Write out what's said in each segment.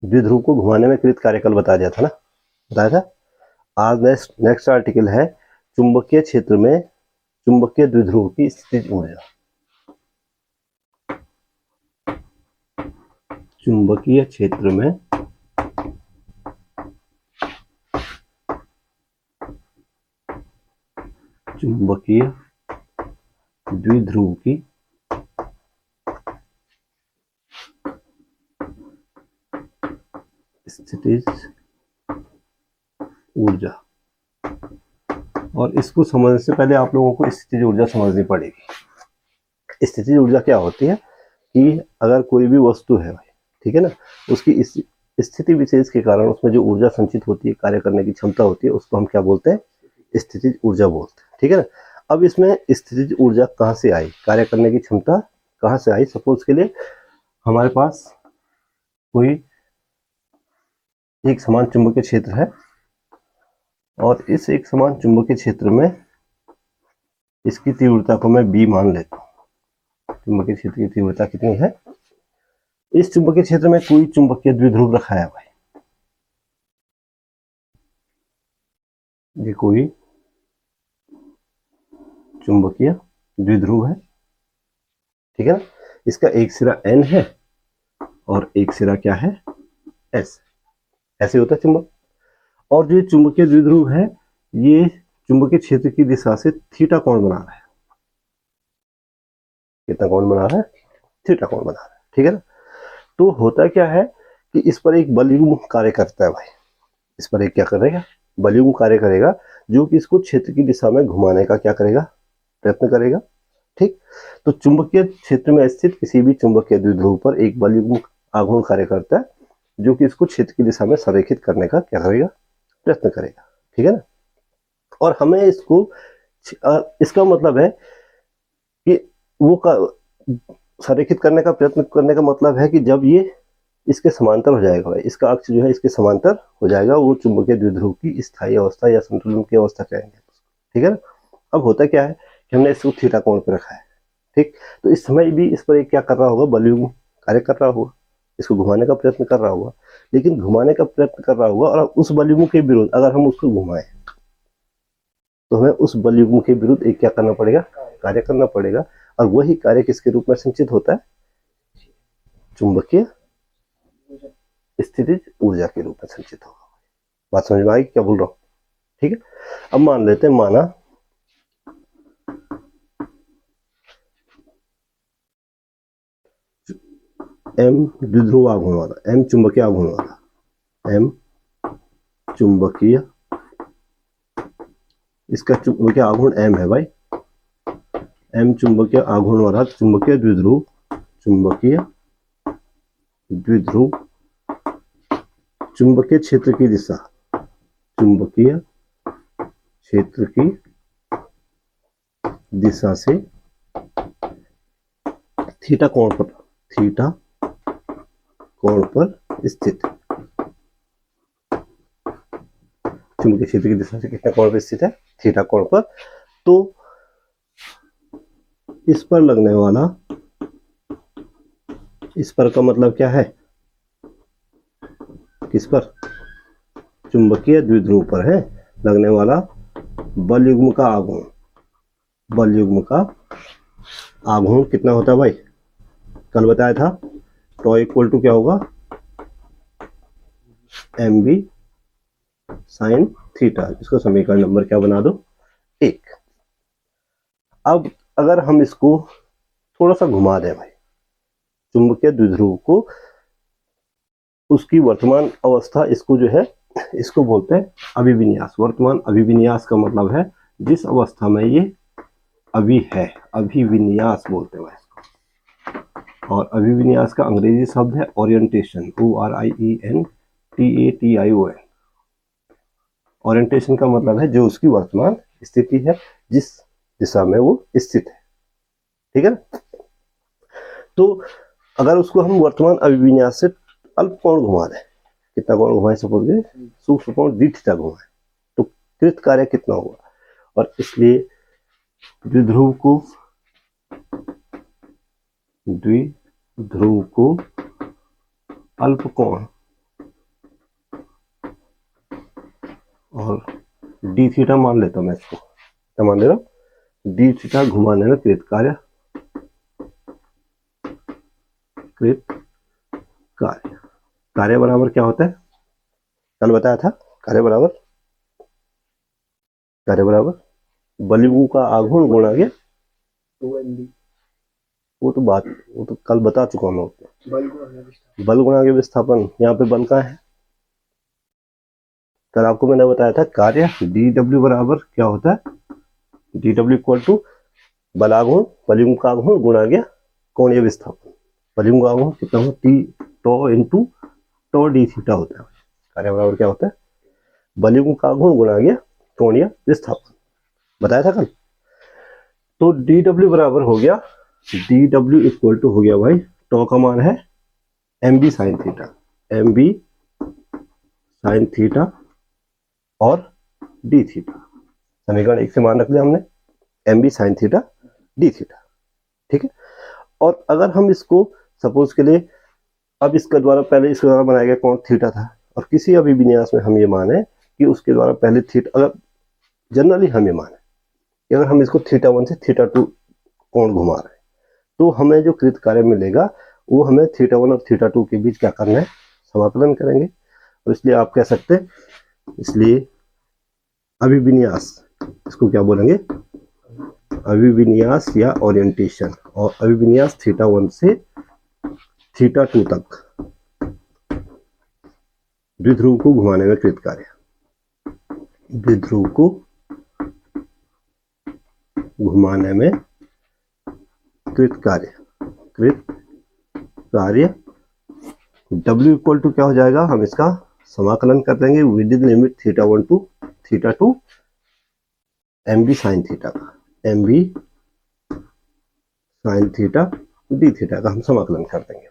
द्विध्रुव को घुमाने में कृत कार्य कल बता दिया था ना, बताया था। आज नेक्स्ट आर्टिकल है चुंबकीय क्षेत्र में चुंबकीय द्विध्रुव की स्थितिज ऊर्जा। चुंबकीय क्षेत्र में चुंबकीय द्विध्रुव की स्थितिज ऊर्जा। और इसको समझने से पहले आप लोगों को स्थितिज ऊर्जा समझनी पड़ेगी। स्थितिज ऊर्जा क्या होती है कि अगर कोई भी वस्तु है, ठीक है ना, उसकी स्थिति विशेष के कारण उसमें जो ऊर्जा संचित होती है, कार्य करने की क्षमता होती है, उसको हम क्या बोलते हैं, स्थितिज ऊर्जा बोलते हैं, ठीक है ना। अब इसमें स्थितिज ऊर्जा कहाँ से आई, कार्य करने की क्षमता कहाँ से आई। सपोज के लिए हमारे पास कोई एक समान चुंबकीय क्षेत्र है और इस एक समान चुंबकीय क्षेत्र में इसकी तीव्रता को मैं B मान लेता हूँ। चुंबकीय क्षेत्र की तीव्रता कितनी है। इस चुंबकीय क्षेत्र में कोई चुंबकीय द्विध्रुव रखा है भाई, ये कोई चुंबकीय द्विध्रुव है, ठीक है ना। इसका एक सिरा N है और एक सिरा क्या है, S। ऐसे होता है चुंबक। और जो चुंबकीय द्विध्रुव है ये चुंबकीय क्षेत्र की दिशा से थीटा कोण बना रहा है। कितना कोण बना रहा है, थीटा कोण बना रहा है, ठीक है ना। तो होता क्या है कि इस पर एक बलयुग्म कार्य करता है भाई, इस पर एक क्या करेगा, बलयुग्म कार्य करेगा, जो कि इसको क्षेत्र की दिशा में घुमाने का क्या करेगा, प्रयत्न करेगा, ठीक। तो चुंबकीय क्षेत्र में स्थित किसी भी चुंबकीय द्विध्रुव पर एक बलयुग्म आघूर्ण कार्य करता है, जो कि इसको क्षेत्र की दिशा में संरेखित करने का क्या करेगा, प्रयत्न करेगा, ठीक है ना। और हमें इसको इसका मतलब है कि वो संरेखित करने का प्रयत्न करने का मतलब है कि जब ये इसके समांतर हो जाएगा भाई, इसका अक्ष जो है इसके समांतर हो जाएगा, वो चुंबकीय द्विध्रुव की स्थायी अवस्था या संतुलन की अवस्था कहेंगे, ठीक है ना। अब होता क्या है कि हमने इसको थीटा कोण पे रखा है, ठीक। तो इस समय भी इस पर एक क्या कर रहा होगा, बलयुग्म कार्य कर रहा होगा, इसको घुमाने का प्रयत्न कर रहा होगा। लेकिन घुमाने का प्रयत्न कर रहा होगा और उस बलयुग्म के विरुद्ध अगर हम उसको घुमाएं तो हमें उस बलयुग्म के विरुद्ध एक क्या करना पड़ेगा, कार्य करना पड़ेगा। और वही कार्य किसके रूप में संचित होता है, चुंबकीय स्थितिज ऊर्जा के रूप में संचित होगा। बात समझ में आई क्या बोल रहा हूँ, ठीक है। अब मान लेते हैं, माना M द्विध्रुव आघूर्ण वाला, M चुंबकीय आघूर्ण वाला, M चुंबकीय, इसका चुंबकीय आघूर्ण M है भाई, M चुंबकीय आघूर्ण वाला चुंबकीय द्विध्रुव, चुंबकीय द्विध्रुव चुंबकीय क्षेत्र की दिशा, चुंबकीय क्षेत्र की दिशा से थीटा कोण पर स्थित, चुंबकीय क्षेत्र की दिशा से कितना कोण पर स्थित है, थीटा कोण पर। तो इस पर लगने वाला, इस पर का मतलब क्या है, किस पर, चुंबकीय द्विध्रुव पर है लगने वाला बलयुग्म का आघूर्ण, बलयुग्म का आघूर्ण कितना होता है भाई, कल बताया था, टॉ इक्वल टू क्या होगा, mv साइन थीटा। इसको समीकरण नंबर क्या बना दो, 1। अब अगर हम इसको थोड़ा सा घुमा दें भाई, चुंबकीय द्विध्रुव को, उसकी वर्तमान अवस्था, इसको जो है इसको बोलते हैं अभिविन्यास। वर्तमान अभिविन्यास का मतलब है जिस अवस्था में ये अभी है, अभिविन्यास बोलते हैं इसको। और अभिविन्यास का अंग्रेजी शब्द है ओरिएंटेशन, ORIENTATION। ओरिएंटेशन का मतलब है जो उसकी वर्तमान स्थिति है, जिस दिशा में वो स्थित है, ठीक है ना। तो अगर उसको हम वर्तमान अभिविन्यास से अल्प कोण घुमा दें, कितना कोण घुमाए, सपोज सूक्ष्म कोण d थीटा घुमाए, तो कृत कार्य कितना होगा। और इसलिए द्विध्रुव को अल्प कोण और डी थीटा मान लेता हूँ मैं इसको, क्या मान ले रहा हूँ, डी थीटा घुमाने में कृत कार्य, कृत कार्य, कार्य बराबर क्या होता है, कल बताया था, कार्य बराबर, कार्य बराबर बलयों का आघूर्ण गुणा के 2mb वो तो कल बता चुका हूँ मैं उसको, बल गुणा के विस्थापन, यहाँ पे बल का है, कल आपको मैंने बताया था कार्य डी डब्ल्यू बराबर क्या होता है, डी डब्ल्यू इक्वल टू बलाघूर्ण, बलयों का आघूर्ण गुणा गया कोणीय विस्थापन, बलयों का आघूर्ण कितना होगा, T tau into tau D theta होता है, कार्य बराबर क्या होता है, बलयों का आघूर्ण गुणा गया कोणीय विस्थापन, बताया था कल। तो डी डब्ल्यू बराबर हो गया, डी डब्ल्यू इक्वल टू हो गया भाई, टो का मान है M B sine theta, M B sine theta और डी थीटा, समीकरण एक से मान रख लिया हमने, M B sine theta D theta, ठीक है। और अगर हम इसको सपोज के लिए, अब इसके द्वारा पहले इसके द्वारा बनाया गया कोण थीटा था, और किसी अभिविन्यास में हम ये माने कि उसके द्वारा पहले थीटा, अगर जनरली हम ये माने कि अगर हम इसको थीटा 1 से थीटा 2 कोण घुमा रहे हैं, तो हमें जो कृत कार्य मिलेगा वो हमें थीटा 1 और थीटा 2 के बीच क्या करना है, समाकलन करेंगे। और इसलिए आप कह सकते हैं, इसलिए अभिविन्यास, इसको क्या बोलेंगे, अभिविन्यास या ओरिएंटेशन, और अभिविन्यास थीटा 1 से थीटा 2 तक द्विध्रुव को घुमाने में कृत कार्य, द्विध्रुव को घुमाने में कृत कार्य, कृत कार्य W इक्वल टू क्या हो जाएगा, हम इसका समाकलन कर देंगे with in limit theta 1 to theta 2 m B sine theta का, m B sine theta D theta का हम समाकलन कर देंगे।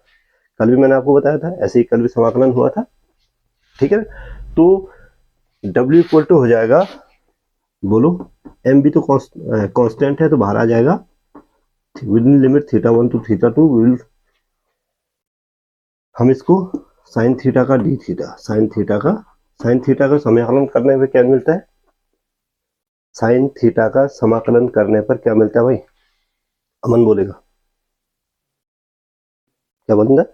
कल भी मैंने आपको बताया था, ऐसे ही कल भी समाकलन हुआ था, ठीक है। तो W इक्वल टू हो जाएगा, बोलो, एम बी तो कांस्टेंट है तो बाहर आ जाएगा, with in limit theta 1 to theta 2 will, हम इसको साइन थीटा का डी थीटा, साइन थीटा का समाकलन करने पे क्या मिलता है, साइन थीटा का समाकलन करने पर क्या मिलता है भाई, अमन बोलेगा क्या बोलेगा,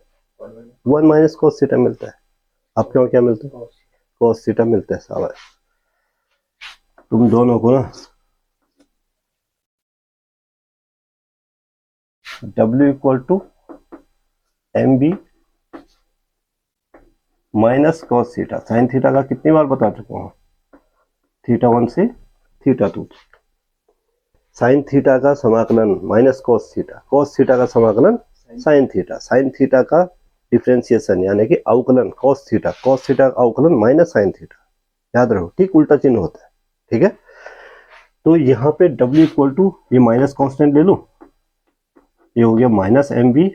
1 माइनस कोस थीटा मिलता है, आपके वहां क्या मिलता है, कोस थीटा मिलता है, साहब तुम दोनों को ना W equal to M B minus cos theta, sine theta का कितनी बार बता चुका हूँ, थीटा 1 से थीटा 2, साइन थीटा का समाकलन माइनस कॉस थीटा का समाकलन साइन थीटा का डिफ्रेंसिएशन यानी कि अवकलन कॉस थीटा का अवकलन माइनस साइन थीटा, याद रहो, ठीक उल्टा चिन्ह होता है, ठीक है। तो यहाँ पे W इक्वल टू, ये माइनस कॉन्स्टेंट ले लो, ये हो गया minus M B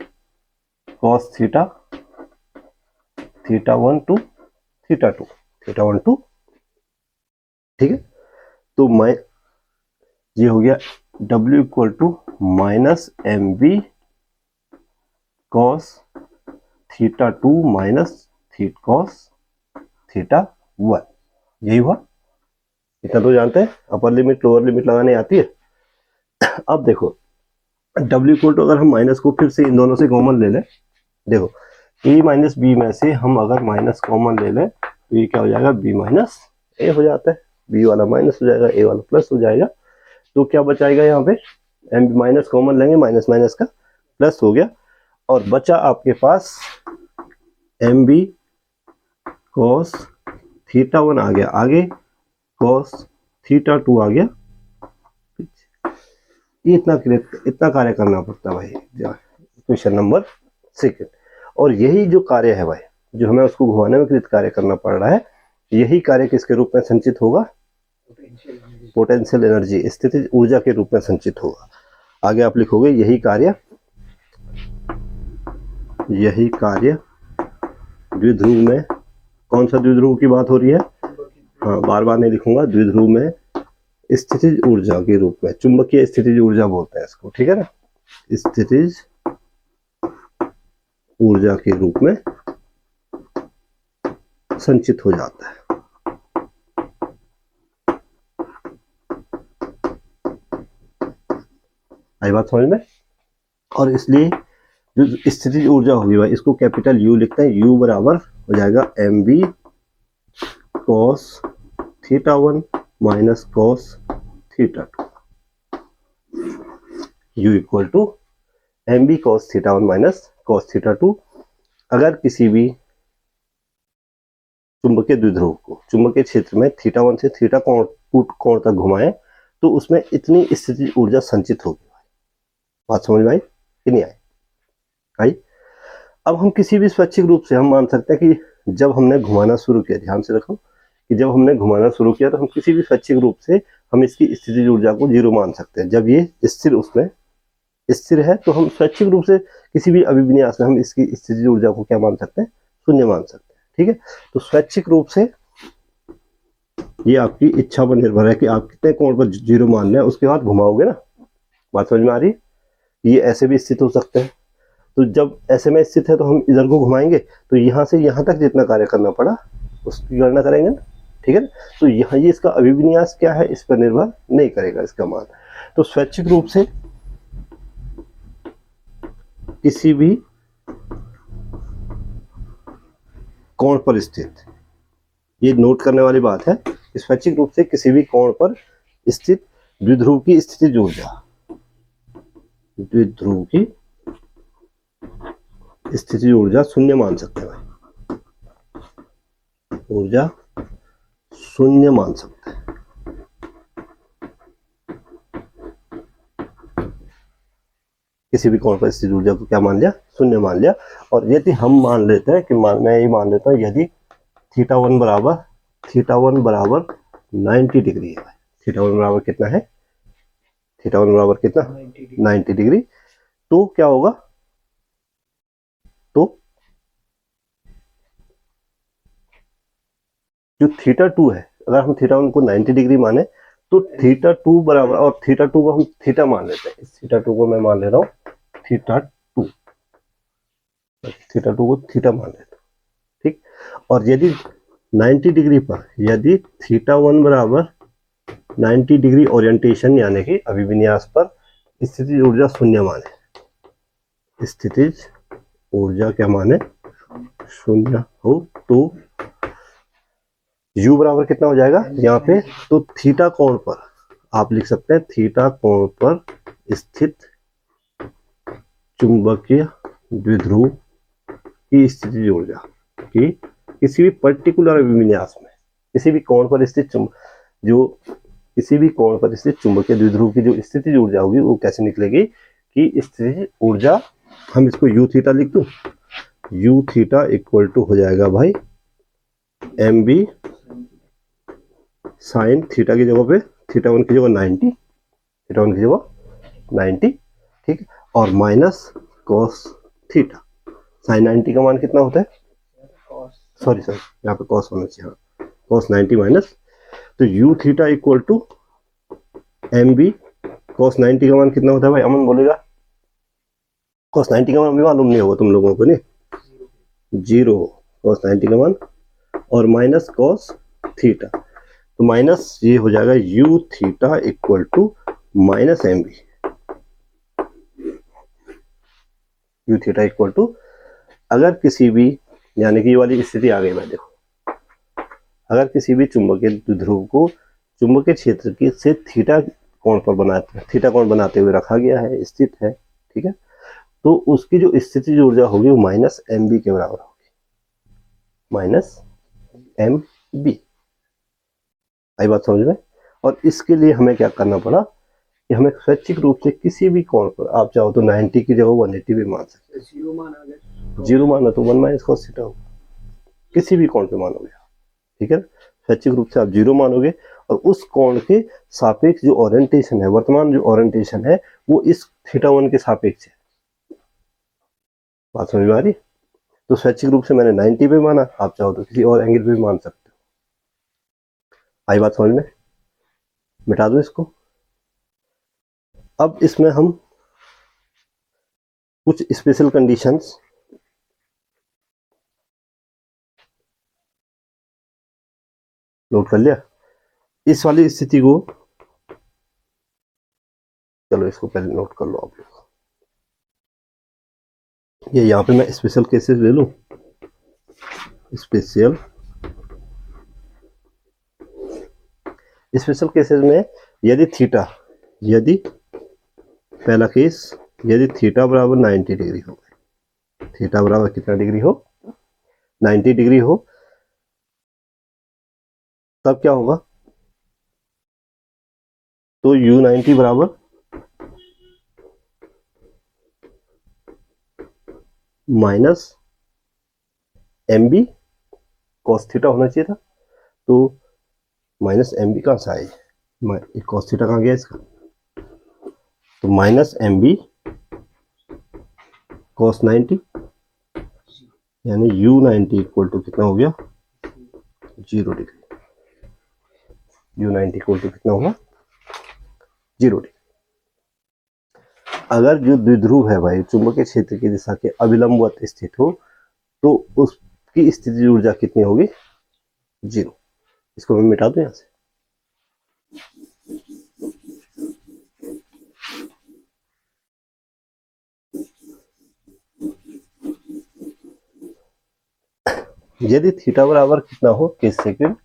cos theta, theta 1 to theta 2, theta 1 to, ठीक है। तो ये हो गया W equal to minus M B cos theta 2 minus cos theta 1, यही हुआ, इतना तो जानते हैं, अपर लिमिट लोअर लिमिट लगाने आती है। अब देखो W इक्वल टू, अगर हम माइनस को फिर से इन दोनों से कॉमन ले लें, देखो a माइनस बी में से हम अगर माइनस कॉमन ले लें तो ये क्या हो जाएगा, b माइनस ए हो जाता है, b वाला माइनस हो जाएगा, a वाला प्लस हो जाएगा, तो क्या बचाएगा यहाँ पे, एम माइनस कॉमन लेंगे, माइनस माइनस का प्लस हो गया, और बचा आपके पास एम बी कॉस थीटा 1 आ गया आगे, कॉस थीटा 2 आ गया, ये इतना कार्य करना पड़ता है भाई, क्वेश्चन नंबर 2। और यही जो कार्य है भाई, जो हमें उसको घुमाने में कृत कार्य करना पड़ रहा है, यही कार्य किसके रूप में संचित होगा, पोटेंशियल एनर्जी, स्थितिज ऊर्जा के रूप में संचित होगा। आगे आप लिखोगे यही कार्य द्विध्रुव में, कौन सा द्विध्रुव की बात हो रही है, हाँ बार बार नहीं लिखूंगा, द्विध्रुव में स्थितिज ऊर्जा के रूप में, चुंबकीय स्थितिज ऊर्जा बोलते हैं इसको, ठीक है ना, स्थितिज ऊर्जा के रूप में संचित हो जाता है, आई बात समझ में। और इसलिए जो स्थितिज ऊर्जा होगी भाई इसको कैपिटल यू लिखते हैं, यू बराबर हो जाएगा mv cos θ1 minus cos θ2, u equal to mv cos θ1 minus cos θ2। अगर किसी भी चुंबकीय द्विध्रुव को चुंबकीय क्षेत्र में θ1 से θ कोण तक घुमाएं तो उसमें इतनी स्थितिज ऊर्जा संचित होगी। बात समझ में आई कि नहीं आई? अब हम किसी भी स्वैच्छिक रूप से हम मान सकते हैं कि जब हमने घुमाना शुरू किया, ध्यान से रखो कि जब हमने घुमाना शुरू किया तो हम किसी भी स्वैच्छिक रूप से हम इसकी स्थितिज ऊर्जा को जीरो मान सकते हैं। जब ये स्थिर उसमें स्थिर है तो हम स्वैच्छिक रूप से किसी भी अभिविन्यास में हम इसकी स्थितिज ऊर्जा को क्या मान सकते हैं, शून्य मान सकते हैं। ठीक है, तो स्वैच्छिक रूप से ये आपकी इच्छा पर निर्भर है कि आप कितने कोण पर जीरो मान लें, उसके बाद घुमाओगे ना। बात समझ में आ रही? ये ऐसे भी स्थित हो सकते हैं, तो जब ऐसे में स्थित है तो हम इधर को घुमाएंगे तो यहाँ से यहाँ तक जितना कार्य करना पड़ा उसकी गणना करेंगे ना। ठीक है, तो यहाँ ये इसका अभिविन्यास क्या है इस पर निर्भर नहीं करेगा इसका मान। तो स्वैच्छिक रूप से किसी भी कोण पर स्थित, ये नोट करने वाली बात है, स्वैच्छिक रूप से किसी भी कोण पर स्थित द्विध्रुव की स्थितिज ऊर्जा, द्विध्रुव की स्थितिज ऊर्जा शून्य मान सकते हैं भाई, ऊर्जा शून्य मान सकते हैं। किसी भी कोण पर स्थित ऊर्जा को क्या मान लिया, शून्य मान लिया। और यदि हम मान लेते हैं कि मैं ये मान लेता हूं यदि θ1 बराबर 90 डिग्री है, θ1 बराबर कितना है, θ1 बराबर कितना 90 डिग्री, तो क्या होगा, तो जो θ2 है अगर हम θ1 को 90 डिग्री माने तो θ2 बराबर, और θ2 को हम थीटा मान लेते हैं, इस θ2 को मैं मान ले रहा हूं θ2 को थीटा मान लेता हूं। ठीक, और यदि 90 डिग्री पर यदि θ1 बराबर 90 डिग्री ओरिएंटेशन यानी कि अभिविन्यास पर स्थितिज ऊर्जा शून्य माने, स्थितिज ऊर्जा क्या माने, शून्य हो, तो u बराबर कितना हो जाएगा यहाँ पे, तो थीटा कोण पर आप लिख सकते हैं थीटा कोण पर स्थित चुंबकीय द्विध्रुव की स्थितिज ऊर्जा की किसी भी पर्टिकुलर अभिविन्यास में, किसी भी कोण पर स्थित किसी भी कोण पर स्थित चुंबकीय द्विध्रुव की जो स्थितिज ऊर्जा होगी वो कैसे निकलेगी कि स्थितिज ऊर्जा, हम इसको u थीटा लिख दूं, u थीटा इक्वल टू हो जाएगा भाई mb साइन थीटा की जगह पे θ1 की जगह 90, θ1 की जगह 90, ठीक, और माइनस cos थीटा, साइन 90 का मान कितना होता है, सॉरी यहाँ पे cos होना चाहिए, हाँ cos 90 माइनस, तो u theta equal to mb cos 90 का मान कितना होता है भाई, अमन बोलेगा, cos 90 का मान भी मालूम नहीं होगा तुम लोगों को, नहीं, 0 cos 90 का मान, और माइनस cos थीटा, तो माइनस ये हो जाएगा u theta equal to minus mb, u theta equal to, अगर किसी भी, यानी कि ये वाली स्थिति आ गई भाई, देखो अगर किसी भी चुंबकीय द्विध्रुव को चुंबकीय क्षेत्र की से थीटा कोण बनाते हुए रखा गया है, स्थित है, ठीक है, तो उसकी जो स्थितिज ऊर्जा होगी वो माइनस mb के बराबर होगी, माइनस mb। आई बात समझ में? और इसके लिए हमें क्या करना पड़ा कि हमें स्वैच्छिक रूप से किसी भी कोण पर, आप चाहो तो 90 की जगह 180 भी मान सकते हैं, जीरो माना तो 1 माइनस cos थीटा होगा, किसी भी कोण पे मानोगे, ठीक है, स्वैच्छिक रूप से आप जीरो मानोगे और उस कोण के सापेक्ष जो ओरिएंटेशन है, वर्तमान जो ओरिएंटेशन है वो इस θ1 के सापेक्ष है। बात समझ में आ रही? तो स्वैच्छिक रूप से मैंने 90 पे माना, आप चाहो तो किसी और एंगल पे भी मान सकते हो। आई बात समझ में? मिटा दो इसको। अब इसमें हम कुछ स्पेशल कंडीशंस नोट कर लिया। इस वाली स्थिति को चलो इसको पहले नोट कर लो आप लोग। ये यहाँ पे मैं स्पेशल केसेस ले लूँ, स्पेशल केसेस में यदि थीटा, यदि पहला केस यदि थीटा बराबर 90 डिग्री हो, थीटा बराबर कितना डिग्री हो, 90 डिग्री हो, तब क्या होगा, तो u90 बराबर minus M B cos theta होना चाहिए था, तो माइनस एम बी कहाँ से आए, कॉस थीटा कहाँ गया इसका, तो माइनस एम बी कॉस 90, यानी u90 इक्वल टू कितना हो गया, 0 डिग्री, u90 इक्वल टू कितना होगा, 0 डिग्री। अगर जो द्विध्रुव है भाई चुंबकीय क्षेत्र की दिशा के अभिलंबवत स्थित हो, तो उसकी स्थितिज ऊर्जा कितनी होगी, 0। इसको मैं मिटा दूं यहां से, यदि थीटा बराबर कितना हो, किस सेकंड,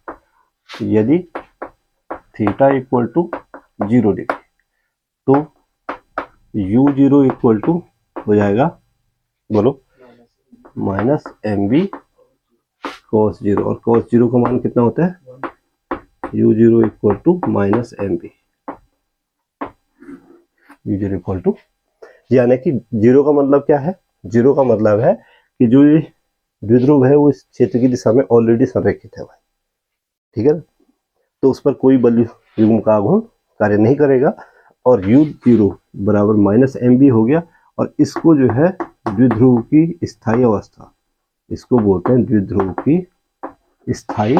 यदि थीटा इक्वल टू 0 डिग्री, तो u0 इक्वल टू हो जाएगा, बोलो, माइनस एम बी कॉस 0, और कॉस 0 का मान कितना होता है, u0 equal to minus M B, u0 equal to, यानी कि 0 का मतलब क्या है, 0 का मतलब है कि जो ये द्विध्रुव है वो इस क्षेत्र की दिशा में ऑलरेडी संरेखित है भाई, ठीक है ना, तो उस पर कोई बल युग्म का आघूर्ण कार्य नहीं करेगा, और u0 बराबर माइनस एम बी हो गया, और इसको जो है द्विध्रुव की स्थायी अवस्था, इसको बोलते हैं द्विध्रुव की स्थायी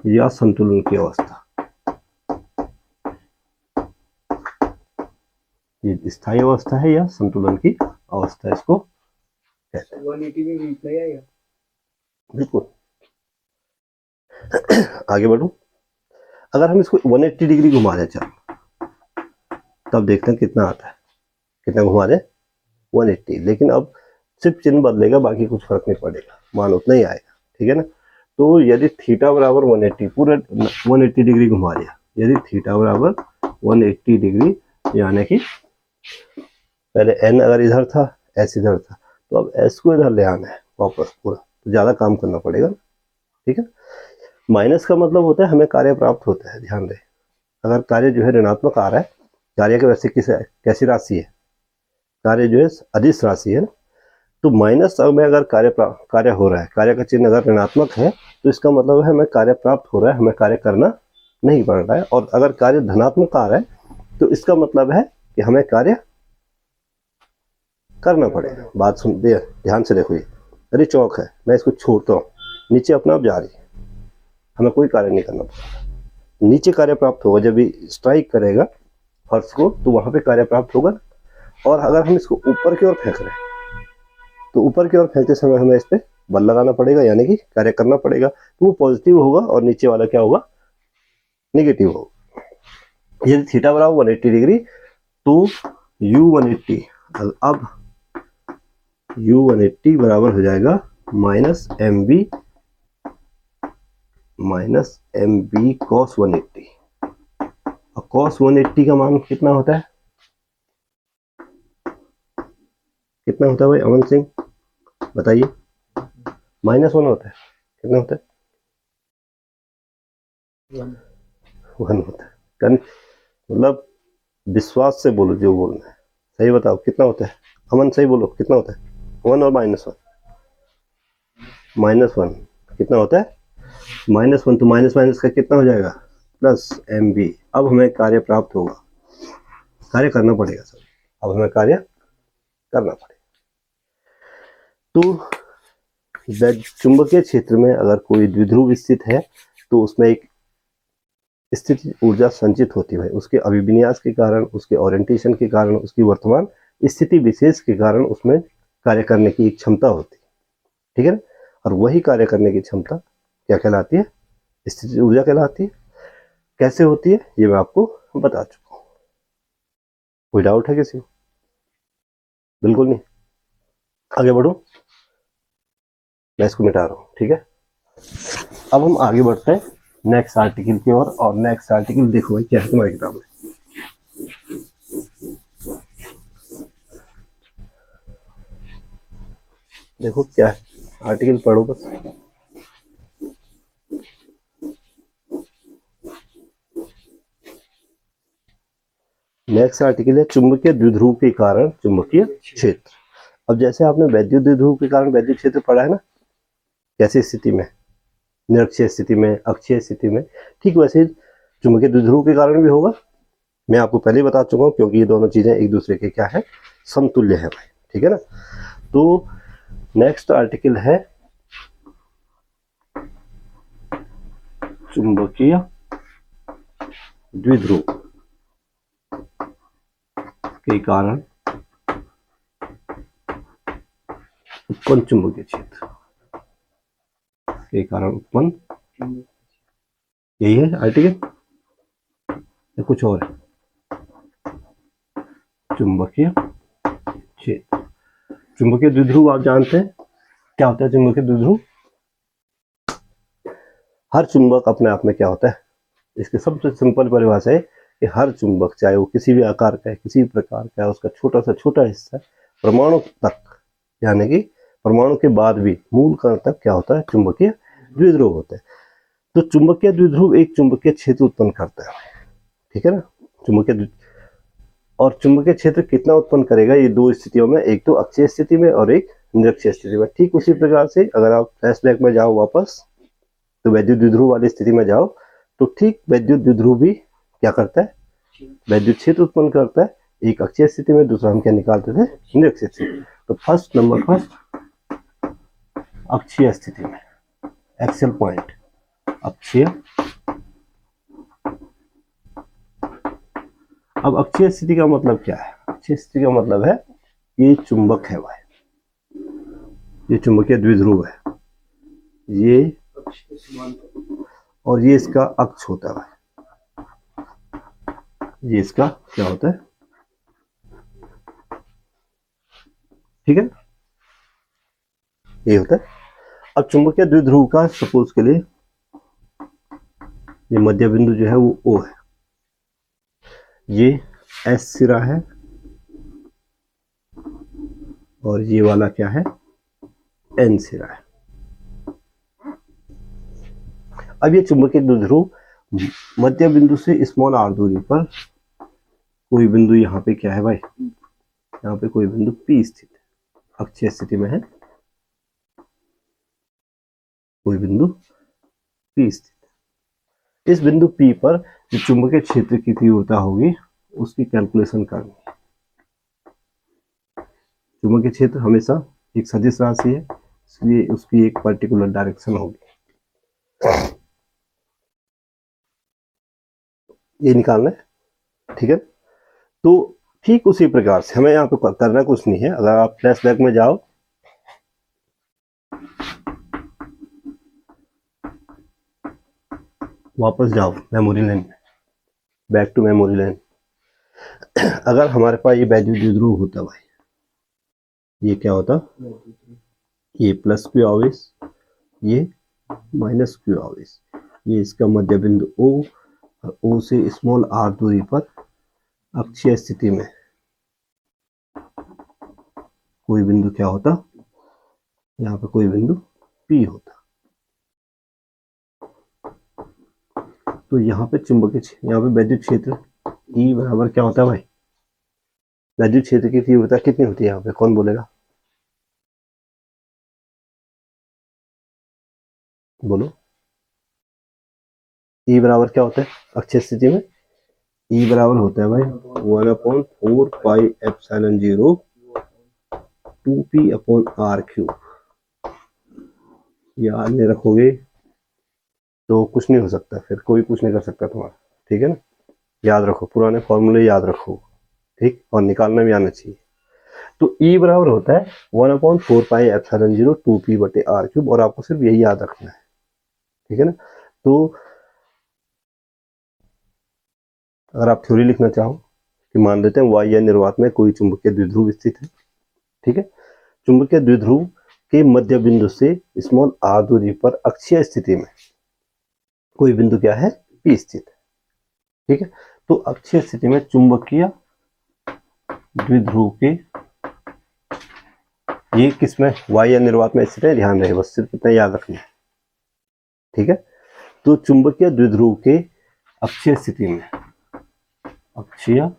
या संतुलन की अवस्था, ये स्थायी अवस्था है या संतुलन की अवस्था इसको कहते हैं। 180 में रिप्लाई आएगा, बिल्कुल। आगे बढ़ूं, अगर हम इसको 180 डिग्री घुमा दें, चलो तब देखते हैं कितना आता है, कितना घुमा दें, 180, लेकिन अब सिर्फ चिन्ह बदलेगा, बाकी कुछ फर्क नहीं पड़ेगा, मान उतना ही आएगा, ठीक है ना। तो यदि थीटा बराबर 180, पूरा 180 डिग्री घुमा दिया, यदि थीटा बराबर 180 डिग्री, यानी कि पहले एन अगर इधर था, एस इधर था, तो अब एस को इधर ले आना है वापस पूरा, तो ज़्यादा काम करना पड़ेगा, ठीक है। माइनस का मतलब होता है हमें कार्य प्राप्त होता है, ध्यान दें, अगर कार्य जो है ऋणात्मक आ रहा है, कार्य के वैसे कैसी राशि है, कार्य जो है अदिश राशि है ना, तो माइनस में अगर कार्य हो रहा है, कार्य का चिन्ह अगर ऋणात्मक है, तो इसका मतलब है हमें कार्य प्राप्त हो रहा है, हमें कार्य करना नहीं पड़ रहा है, और अगर कार्य धनात्मक आ रहा है, तो इसका मतलब है कि हमें कार्य करना पड़ेगा। बात सुन दे, ध्यान से देखो, ये अरे चौक है, मैं इसको छोड़ता हूँ, नीचे अपना आप जा रही है, हमें कोई कार्य नहीं करना पड़ेगा, नीचे कार्य प्राप्त होगा, जब भी स्ट्राइक करेगा फर्श को, तो वहां पे कार्य प्राप्त होगा। और अगर हम इसको ऊपर की ओर फेंक रहे हैं, तो ऊपर की ओर फेंकते समय हमें इस पर बल लगाना पड़ेगा, यानी कि कार्य करना पड़ेगा, तो वो पॉजिटिव होगा, और नीचे वाला क्या होगा, नेगेटिव होगा। यदि थीटा बराबर 180 डिग्री, तो u180, अब u180 बराबर हो जाएगा माइनस एम बी कॉस 180, और कॉस 180 का मान कितना होता है, कितना होता है भाई अमन सिंह, बताइए, -1 होता है, कितना होता है, 1 होता है, मतलब विश्वास से बोलो, जो बोलना है सही बताओ, कितना होता है अमन, सही बोलो, कितना होता है, 1 और -1, -1 कितना होता है, -1, तो माइनस माइनस का कितना हो जाएगा, प्लस एम बी। अब हमें कार्य प्राप्त होगा, कार्य करना पड़ेगा सर, अब हमें कार्य करना पड़ेगा। तो चुंबकीय क्षेत्र में अगर कोई द्विध्रुव स्थित है, तो उसमें एक स्थिति ऊर्जा संचित होती है, उसके अभिविन्यास के कारण, उसके ओरिएंटेशन के कारण, उसकी वर्तमान स्थिति विशेष के कारण उसमें कार्य करने की एक क्षमता होती है, ठीक है ना। और वही कार्य करने की क्षमता क्या कहलाती है, स्थिति ऊर्जा कहलाती है। कैसे होती है ये मैं आपको बता चुका हूँ। कोई डाउट है किसी को? बिल्कुल नहीं। आगे बढ़ो, मैं इसको मिटा रहा हूँ, ठीक है। अब हम आगे बढ़ते हैं नेक्स्ट आर्टिकल की ओर, और नेक्स्ट आर्टिकल देखो भाई क्या है तुम्हारी किताब में। देखो क्या है, आर्टिकल पढ़ो बस। नेक्स्ट आर्टिकल है चुंबकीय द्विध्रुव के कारण चुंबकीय क्षेत्र। अब जैसे आपने वैद्युत द्विध्रुव के कारण वैद्युत क्षेत्र पढ़ा है ना, कैसी स्थिति में, निरक्षीय स्थिति में, अक्षीय स्थिति में, ठीक वैसे चुंबकीय द्विध्रुव के कारण भी होगा। मैं आपको पहले ही बता चुका हूँ, क्योंकि ये दोनों चीजें एक दूसरे के क्या है, समतुल्य है भाई, ठीक है ना। तो नेक्स्ट आर्टिकल है चुंबकीय द्विध्रुव के कारण उत्पन्न चुंबकीय क्षेत्र के कारण उत्पन्न, यही है आर्टिकल या कुछ और है? चुंबकीय क्षेत्र। चुंबकीय द्विध्रुव आप जानते हैं क्या होता है? चुंबकीय द्विध्रुव, हर चुंबक अपने आप में क्या होता है, इसकी सबसे सिंपल परिभाषा है कि हर चुंबक, चाहे वो किसी भी आकार का है, किसी भी प्रकार का है, उसका छोटा से छोटा हिस्सा परमाणु तक, यानी कि परमाणु के बाद भी मूल कण तक क्या होता है, चुंबकीय द्विध्रुव होता है। तो चुंबकीय द्विध्रुव एक चुंबकीय क्षेत्र उत्पन्न करता है, ठीक है ना। चुंबकीय, और चुंबकीय क्षेत्र कितना उत्पन्न करेगा, ये दो स्थितियों में, एक तो अक्षीय स्थिति में और एक निरक्षीय स्थिति में। ठीक उसी प्रकार से अगर आप फ्लैशबैक में जाओ वापस, तो वैद्युत द्विध्रुव वाली स्थिति में जाओ, तो ठीक वैद्युत द्विध्रुव भी क्या करता है, वैद्युत क्षेत्र उत्पन्न करता है। एक अक्षीय स्थिति में, दूसरा हम क्या निकालते थे, निरक्षीय स्थिति। तो फर्स्ट नंबर फर्स्ट अक्षीय स्थिति में, एक्सियल पॉइंट, अक्षीय। अब अक्षीय स्थिति का मतलब क्या है? अक्षीय स्थिति का मतलब है ये चुंबक है भाई, ये चुंबकीय द्विध्रुव है, ये, और ये इसका अक्ष होता है भाई, ये इसका क्या होता है, ठीक है, ये होता है। अब चुंबकीय द्विध्रुव का सपोज के लिए ये मध्य बिंदु जो है वो O है, ये S सिरा है, और ये वाला क्या है, N सिरा है। अब ये चुंबकीय द्विध्रुव मध्य बिंदु से स्मॉल r दूरी पर कोई बिंदु यहाँ पे क्या है भाई, यहाँ पे कोई बिंदु P स्थित है, अक्षीय स्थिति में है, कोई बिंदु P स्थित है। इस बिंदु P पर जो चुंबकीय क्षेत्र की तीव्रता होगी उसकी कैलकुलेशन करनी है। चुंबकीय क्षेत्र हमेशा एक सदिश राशि है, इसलिए उसकी एक पर्टिकुलर डायरेक्शन होगी, ये निकालना है, ठीक है। तो ठीक उसी प्रकार से हमें यहाँ पे करना कुछ नहीं है। अगर आप फ्लैशबैक में जाओ, वापस जाओ मेमोरी लेन में, बैक टू मेमोरी लेन। अगर हमारे पास ये वैद्युत द्विध्रुव होता भाई, ये क्या होता, ये प्लस क्यू आवेश, ये माइनस क्यू आवेश, ये इसका मध्य बिंदु O, और O से स्मॉल r दूरी पर अक्षीय स्थिति में कोई बिंदु क्या होता, यहाँ पे कोई बिंदु P होता। तो यहाँ पे चुंबकीय, यहाँ पे वैद्युत क्षेत्र E बराबर क्या होता है भाई, वैद्युत क्षेत्र की तीव्रता कितनी होती है यहाँ पे, कौन बोलेगा, बोलो। E बराबर क्या होता है अक्षीय स्थिति में, E बराबर होता है भाई 1/4πε0 2p/r³। याद नहीं रखोगे तो कुछ नहीं हो सकता, फिर कोई कुछ नहीं कर सकता तुम्हारा, ठीक है ना। याद रखो, पुराने फॉर्मूले याद रखो, ठीक, और निकालना भी आना चाहिए। तो E बराबर होता है 1/4πε0 2p/r³, और आपको सिर्फ यही याद रखना है, ठीक है ना। तो अगर आप थ्योरी लिखना चाहो कि मान लेते हैं y या निर्वात में कोई चुंबकीय द्विध्रुव स्थित है। ठीक है, चुंबकीय द्विध्रुव के मध्य बिंदु से स्मॉल r दूरी पर अक्षीय स्थिति में कोई बिंदु क्या है, P स्थित है। ठीक है, तो अक्षीय स्थिति में चुंबकीय द्विध्रुव के, ये किसमें, y या निर्वात में स्थित है, ध्यान रहे, बस सिर्फ इतना याद रखना है। ठीक है, तो चुंबकीय द्विध्रुव के अक्षीय स्थिति में, अक्षीय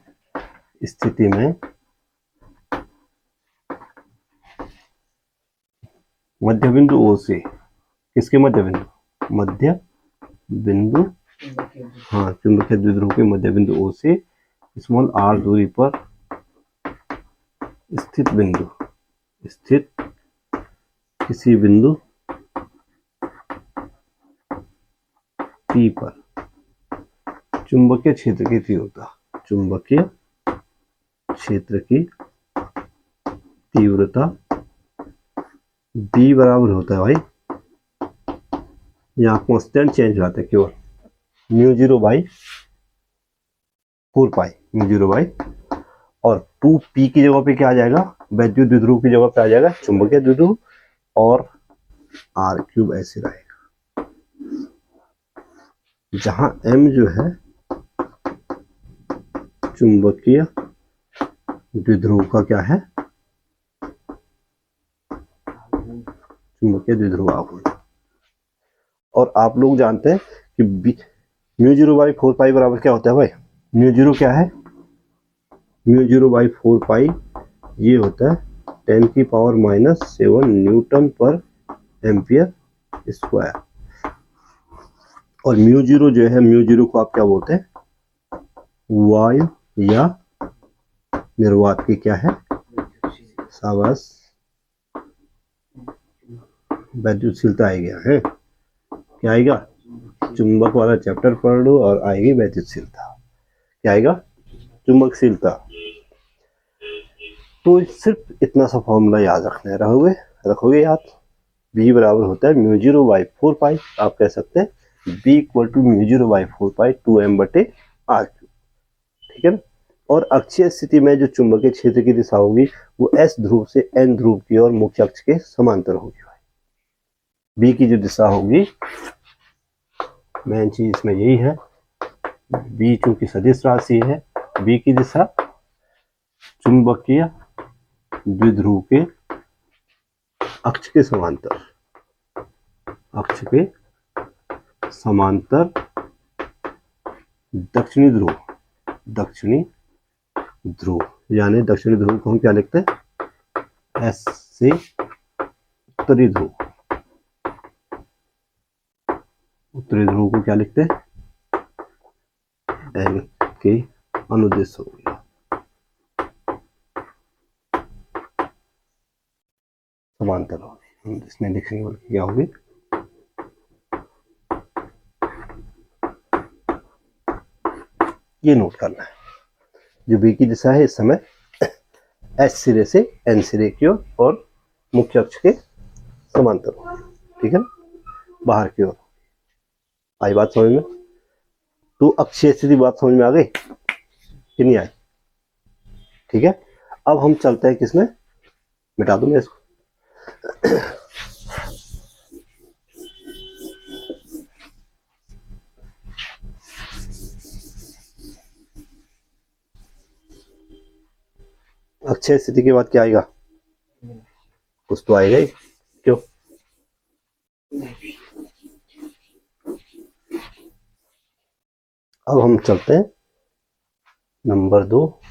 स्थिति में मध्य बिंदु O से, किसके मध्य बिंदु, मध्य बिंदु, हाँ, चुंबकीय द्विध्रुव के मध्य बिंदु O से स्मॉल r दूरी पर स्थित बिंदु, स्थित किसी बिंदु P पर चुंबकीय क्षेत्र की तीव्रता, चुंबकीय क्षेत्र की तीव्रता B बराबर होता है भाई, यहाँ कांस्टेंट चेंज हो जाता है केवल, μ0/4π, μ0/, और 2p की जगह पे क्या आ जाएगा, वैद्युत द्विध्रुव की जगह पे आ जाएगा चुंबकीय द्विध्रुव, और r³ ऐसे रहेगा, जहां m जो है चुंबकीय द्विध्रुव का क्या है, चुंबकीय द्विध्रुव आघूर्ण। और आप लोग जानते हैं कि μ0/4π बराबर क्या होता है भाई, μ0 क्या है, μ0/4π ये होता है 10⁻⁻7 न्यूटन पर एम्पियर स्क्वायर। और μ0 जो है, μ0 को आप क्या बोलते हैं, वायु या निर्वात की क्या है, शाबाश, वैद्युतशीलता आएगी है, क्या आएगा, चुंबक वाला चैप्टर पढ़ लो और आएगी वैद्युतशीलता, क्या आएगा, चुंबकशीलता। तो सिर्फ इतना सा फॉर्मूला याद रखना है, रखोगे याद, B बराबर होता है μ0/4π, आप कह सकते हैं B = μ0/4π 2m/r³। ठीक है ना, और अक्षीय स्थिति में जो चुंबकीय क्षेत्र की दिशा होगी वो S ध्रुव से N ध्रुव की ओर मुख्य अक्ष के समांतर होगी। B की जो दिशा होगी, मेन चीज इसमें यही है, B चूंकि सदिश राशि है, B की दिशा चुंबकीय द्विध्रुव के अक्ष के समांतर, अक्ष के समांतर दक्षिणी ध्रुव, दक्षिणी ध्रुव, यानी दक्षिणी ध्रुव को हम क्या लिखते हैं, S से उत्तरी ध्रुव, उत्तरी ध्रुव को क्या लिखते हैं, N के अनुदिश हो गया, समांतर होगी, इसमें लिखेंगे बल्कि क्या होगी, ये नोट करना है, जो B की दिशा है इस समय S सिरे से N सिरे की ओर और मुख्य अक्ष के समांतर होगी। ठीक है ना, बाहर की ओर। आई बात समझ में? तो अक्षीय स्थिति बात समझ में आ गई कि नहीं आई? ठीक है, अब हम चलते हैं किसमें, मिटा दूं मैं इसको, अक्षय स्थिति के बाद क्या आएगा, कुछ तो आएगा ही, क्यों, अब हम चलते हैं नंबर 2,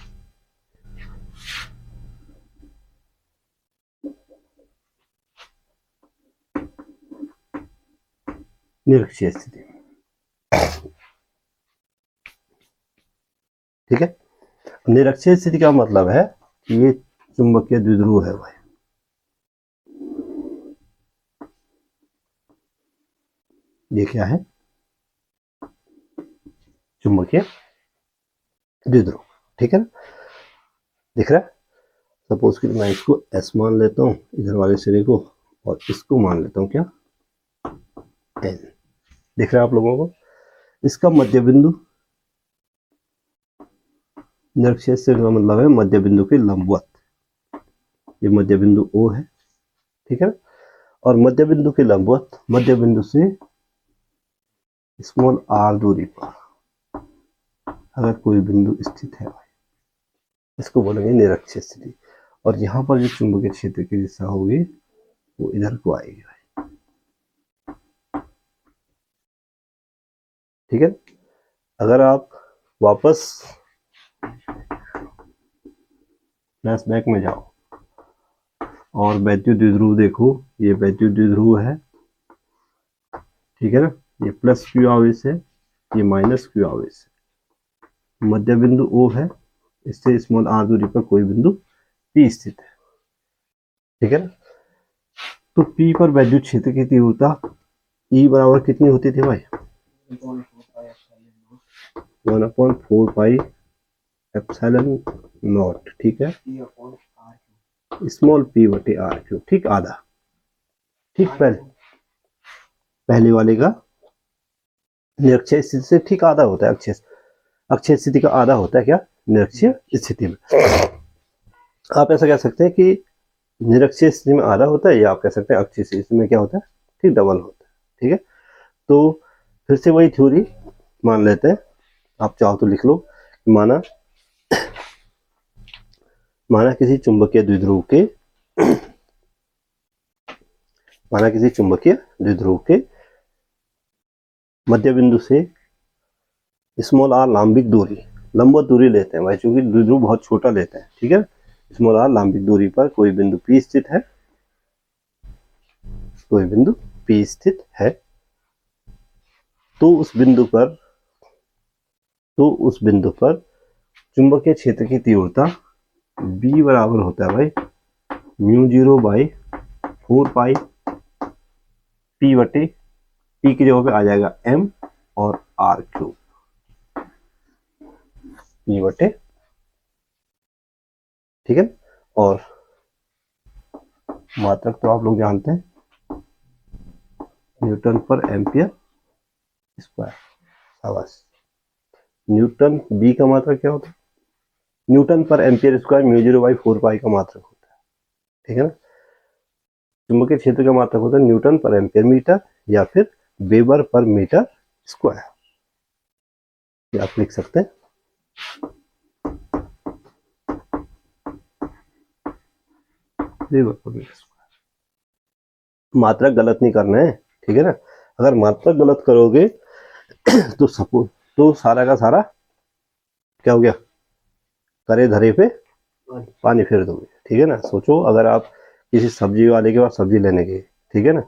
निरक्षीय स्थिति। ठीक है, निरक्षीय स्थिति का मतलब है कि ये चुंबकीय द्विध्रुव है भाई, ये क्या है, चुंबकीय द्विध्रुव। ठीक है ना, दिख रहा है, सपोज कि मैं इसको S मान लेता हूं, इधर वाले सिरे को, और इसको मान लेता हूं क्या, N। दिख रहा है आप लोगों को, इसका मध्य बिंदु निरक्षीय स्थिति का मतलब है मध्य बिंदु के लंबवत। ये मध्य बिंदु O है, ठीक है। और मध्य बिंदु के लंबवत मध्य बिंदु से स्मॉल r दूरी पर अगर कोई बिंदु स्थित है, इसको बोलेंगे निरक्षीय स्थिति। और यहाँ पर जो चुंबकीय क्षेत्र की दिशा होगी वो इधर को आएगी, ठीक है। अगर आप वापस फ्लैशबैक में जाओ और वैद्युत द्विध्रुव देखो, ये वैद्युत द्विध्रुव है, ठीक है ना। ये प्लस क्यू आवेश है, ये माइनस क्यू आवेश है। मध्य बिंदु O है, इससे स्मॉल r दूरी पर कोई बिंदु P स्थित है, ठीक है ना। तो P पर वैद्युत क्षेत्र की तीव्रता E बराबर कितनी होती थी भाई? 1/4 पाई एप्सिलॉन नॉट, ठीक है, स्मॉल p बटे r क्यूब, ठीक, आधा, ठीक। पहले वाले का निरक्षीय स्थिति से ठीक आधा होता है, अक्षीय स्थिति का आधा होता है क्या, निरक्षीय स्थिति में। आप ऐसा कह सकते हैं कि निरक्षीय स्थिति में आधा होता है, या आप कह सकते हैं अक्षीय स्थिति में क्या होता है, ठीक डबल होता है, ठीक है। तो फिर से वही थ्योरी मान लेते हैं, आप चाहो तो लिख लो। माना किसी चुंबकीय द्विध्रुव के मध्य बिंदु से स्मॉल r लंबवत दूरी लेते हैं भाई, चूंकि द्विध्रुव बहुत छोटा लेते हैं, ठीक है। स्मॉल r लंबिक दूरी पर कोई बिंदु P स्थित है, तो उस बिंदु पर चुंबकीय क्षेत्र की तीव्रता B बराबर होता है भाई μ0/4 पाई P बटे P की जगह पे आ जाएगा M और R क्यूब, P बटे, ठीक है। और मात्रक तो आप लोग जानते हैं, न्यूटन पर एम्पियर स्क्वायर। शाबाश। न्यूटन B का मात्रक क्या होता है? न्यूटन पर एम्पियर स्क्वायर μ0/4 पाई का मात्रक होता है, ठीक है ना। चुंबकीय क्षेत्र का मात्रक होता है न्यूटन पर एम्पियर मीटर या फिर वेबर पर मीटर स्क्वायर, ये आप लिख सकते हैं। वेबर पर मीटर स्क्वायर। मात्रक गलत नहीं करना है, ठीक है ना। अगर मात्रक गलत करोगे तो सारा का सारा क्या हो गया, करे धरे पे पानी फेर दोगे, ठीक है ना। सोचो, अगर आप किसी सब्जी वाले के पास सब्जी लेने गए, ठीक है ना,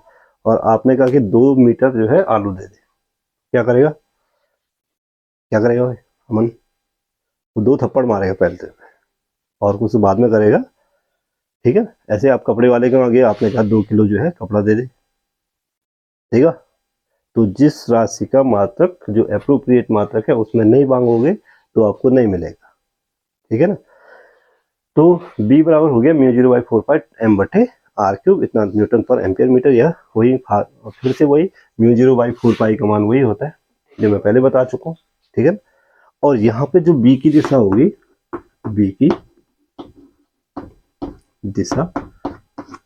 और आपने कहा कि 2 मीटर जो है आलू दे दे, क्या करेगा भाई अमन? वो 2 थप्पड़ मारेगा पहले तो, और कुछ बाद में करेगा, ठीक है। ऐसे आप कपड़े वाले के वहां गए, आपने कहा 2 किलो जो है कपड़ा दे दे, ठीक है। तो जिस राशि का मात्रक जो एप्रोप्रिएट मात्रक है उसमें नहीं मांगोगे तो आपको नहीं मिलेगा, ठीक है ना। तो B बराबर हो गया μ0/4 पाई M बटे R क्यूब, इतना न्यूटन पर एम्पियर मीटर। यह वही फिर से वही μ0/4 पाई का मान वही होता है जो मैं पहले बता चुका हूँ, ठीक है। और यहाँ पे जो B की दिशा होगी, B की दिशा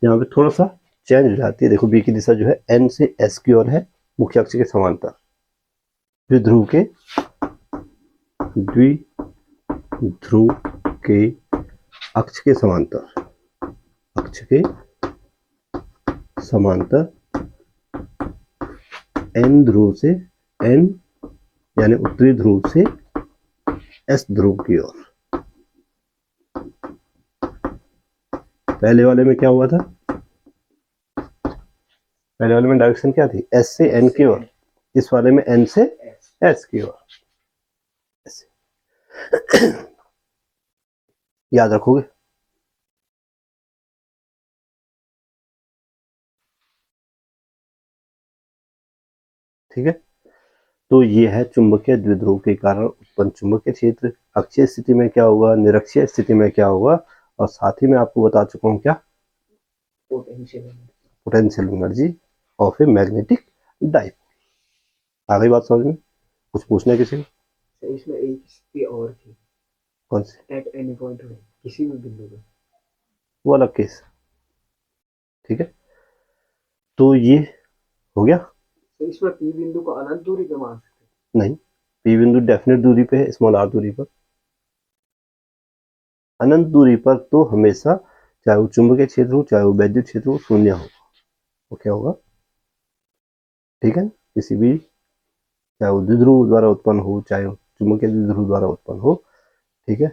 यहाँ पे थोड़ा सा चेंज हो जाती है। देखो B की दिशा जो है N से S की ओर है, मुख्य अक्ष के समांतर, द्विध्रुव के अक्ष के समांतर N यानी उत्तरी ध्रुव से S ध्रुव की ओर। पहले वाले में क्या हुआ था? पहले वाले में डायरेक्शन क्या थी? S से N की ओर। इस वाले में N से S की ओर। याद रखोगे? ठीक है। तो ये है चुंबकीय द्विध्रुव के कारण उत्पन्न चुंबकीय क्षेत्र। अक्षीय स्थिति में क्या होगा, निरक्षीय स्थिति में क्या होगा, और साथ ही में आपको बता चुका हूं क्या, potential energy of a magnetic dipole. आ गई बात समझ में? कुछ पूछना है किसी को? इसमें एक स्थिति और थी, कौन से? एट एनी पॉइंट में, किसी भी बिंदु पे। वो अलग केस। ठीक है, तो ये हो गया। तो इसमें पी बिंदु को अनंत दूरी पे मान सकते नहीं, पी बिंदु डेफिनेट दूरी पे है, स्मॉल आर दूरी पर। अनंत दूरी पर तो हमेशा, चाहे वो चुंबकीय क्षेत्र हो चाहे वो वैद्युत क्षेत्र हो, शून्य होगा। वो क्या होगा? ठीक है ना? किसी भी, चाहे वो द्विध्रुव द्वारा उत्पन्न हो चाहे वो चुंबकीय द्विध्रुव द्वारा उत्पन्न हो। ठीक है,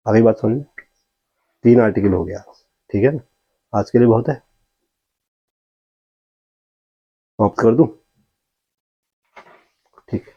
आगे बात समझ में? 3 आर्टिकल हो गया। ठीक है ना? आज के लिए बहुत है, समाप्त कर दूं? ठीक है।